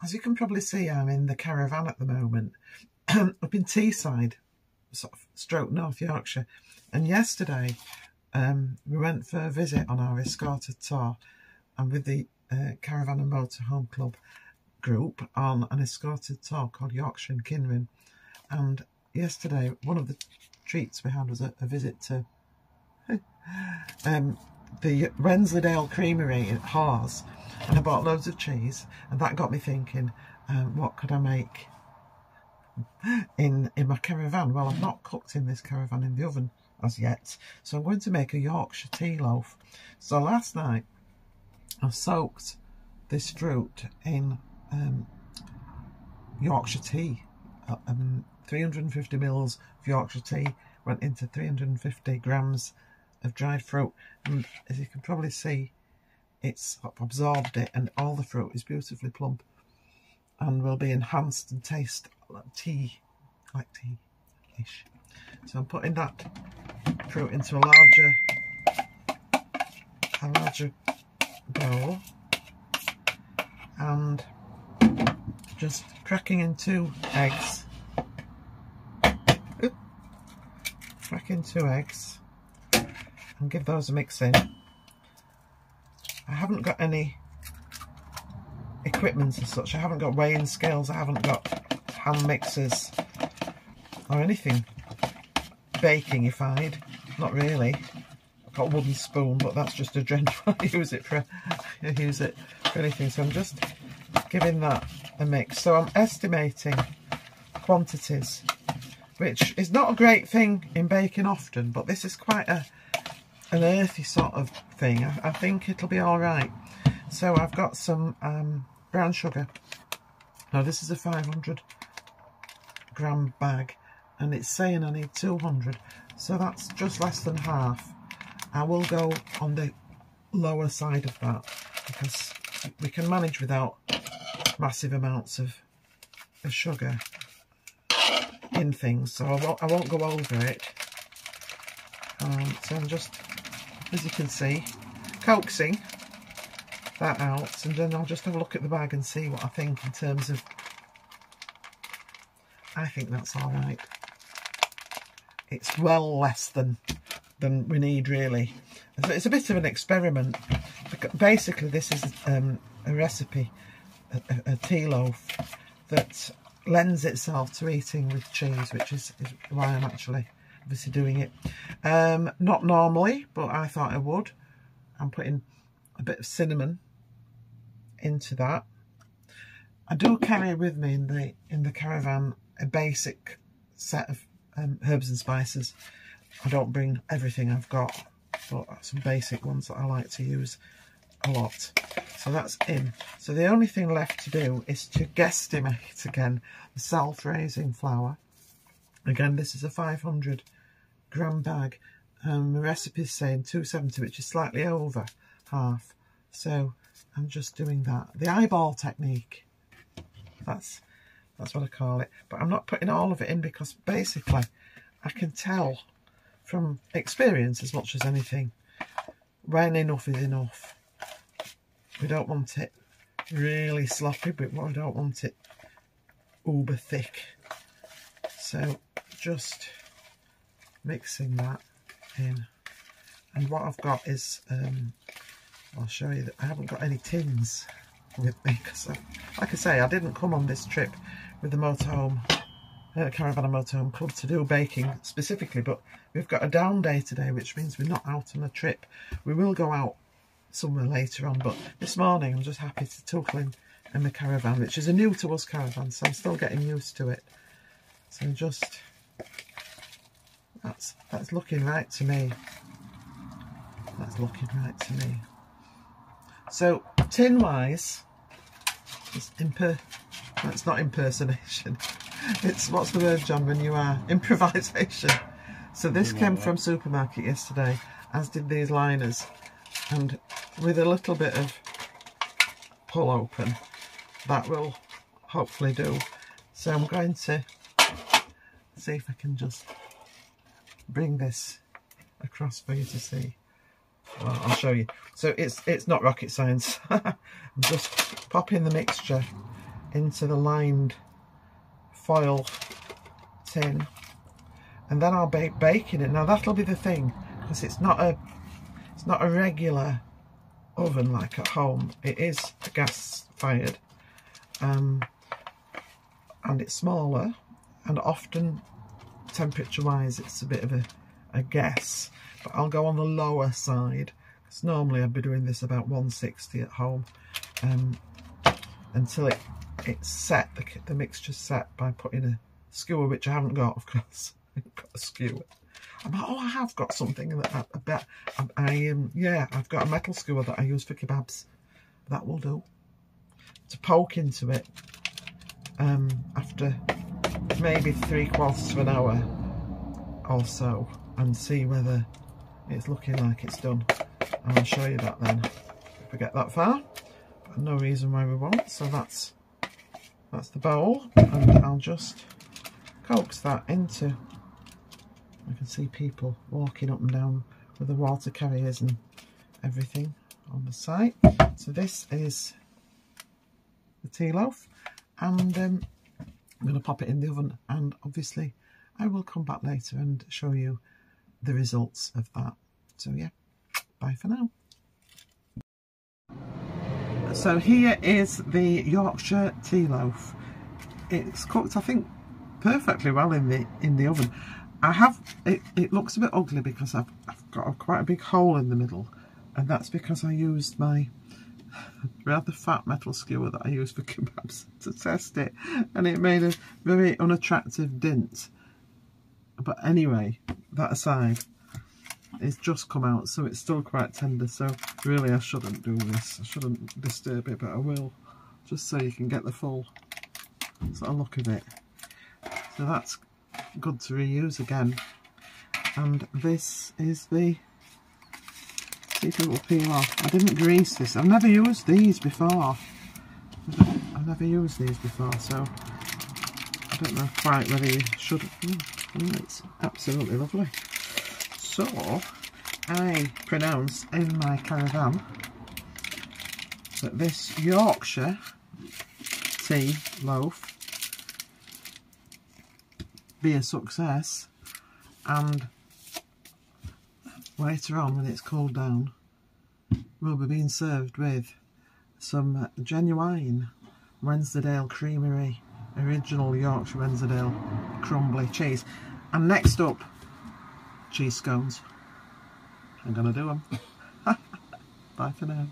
As you can probably see, I'm in the caravan at the moment, up in Teesside, sort of stroke North Yorkshire. And yesterday, we went for a visit on our escorted tour, and with the Caravan and Motorhome Club group on an escorted tour called Yorkshire and Kinrin. And yesterday, one of the treats we had was a visit to the Wensleydale Creamery at Hawes, and I bought loads of cheese, and that got me thinking, what could I make in my caravan? Well, I've not cooked in this caravan in the oven as yet, so I'm going to make a Yorkshire tea loaf. So last night I soaked this fruit in Yorkshire tea. 350 mils of Yorkshire tea went into 350 grams of dried fruit, and as you can probably see, it's absorbed it, and all the fruit is beautifully plump and will be enhanced and taste like tea, like tea-ish. So I'm putting that fruit into a larger bowl, and just cracking in 2 eggs. Cracking 2 eggs and give those a mix in. I haven't got any equipment as such. I haven't got weighing scales, I haven't got hand mixers or anything baking-ified, not really. I've got a wooden spoon, but that's just a drench. I use it for anything. So I'm just giving that a mix. So I'm estimating quantities, which is not a great thing in baking often, but this is quite an earthy sort of thing. I think it'll be all right. So I've got some brown sugar. Now this is a 500 gram bag, and it's saying I need 200, so that's just less than half. I will go on the lower side of that because we can manage without massive amounts of sugar in things, so I won't go over it. So I'm just, as you can see, coaxing that out, and then I'll just have a look at the bag and see what I think in terms of, I think that's all right. It's well less than we need, really. It's a bit of an experiment. Basically this is a recipe, a tea loaf that lends itself to eating with cheese, which is why I'm actually obviously doing it. Not normally, but I thought I would. I'm putting a bit of cinnamon into that. I do carry with me in the caravan a basic set of herbs and spices. I don't bring everything I've got, but some basic ones that I like to use a lot. So that's in. So the only thing left to do is to guesstimate again the self-raising flour. Again, this is a 500 gram bag. The recipe's saying 270, which is slightly over half. So I'm just doing that. The eyeball technique. That's what I call it. But I'm not putting all of it in because basically I can tell from experience as much as anything when enough is enough. We don't want it really sloppy, but we don't want it uber thick. So just mixing that in. And what I've got is, I'll show you that I haven't got any tins with me because, like I say, I didn't come on this trip with the motorhome, Caravan and Motorhome Club to do baking specifically, but we've got a down day today, which means we're not out on a trip. We will go out somewhere later on, but this morning I'm just happy to tuckle in the caravan, which is a new to us caravan, so I'm still getting used to it. So just, that's looking right to me. That's looking right to me. So tin wise, it's not impersonation. It's, what's the word, John, when you are improvisation. So this came from supermarket yesterday, as did these liners, and with a little bit of pull open, that will hopefully do. So I'm going to see if I can just bring this across for you to see. Well, I'll show you. So it's not rocket science. I'm just popping the mixture into the lined foil tin, and then I'll bake in it. Now that'll be the thing, because it's not a regular oven like at home. It is a gas fired, and it's smaller, and often temperature wise it's a bit of a guess, but I'll go on the lower side, because normally I'd be doing this about 160 at home, until it's set, the mixture's set, by putting a skewer, which I haven't got, of course. I've got a skewer. I'm like, oh, I have got something that I bet yeah, I've got a metal skewer that I use for kebabs. That will do to poke into it after maybe 3/4 of an hour or so, and see whether it's looking like it's done, and I'll show you that then if we get that far, but no reason why we won't. So that's the bowl, and I'll just coax that into, I can see people walking up and down with the water carriers and everything on the site. So this is the tea loaf, and I'm going to pop it in the oven, and obviously I will come back later and show you the results of that. So yeah, bye for now. So here is the Yorkshire tea loaf. It's cooked, I think, perfectly well in the oven. It looks a bit ugly because I've got quite a big hole in the middle, and that's because I used my rather fat metal skewer that I use for kebabs to test it, and it made a very unattractive dint. But anyway, that aside, it's just come out, so it's still quite tender, so really I shouldn't do this. I shouldn't disturb it, but I will, just so you can get the full sort of look of it. So that's good to reuse again. And this is the, see if it will peel off. I didn't grease this. I've never used these before. I've never used these before, so I don't know quite whether you should. It's absolutely lovely. So I pronounce in my caravan that this Yorkshire tea loaf be a success, and later on when it's cooled down we'll be being served with some genuine Wensleydale Creamery original Yorkshire Wensleydale crumbly cheese, and next up, cheese scones. I'm gonna do them. Bye for now.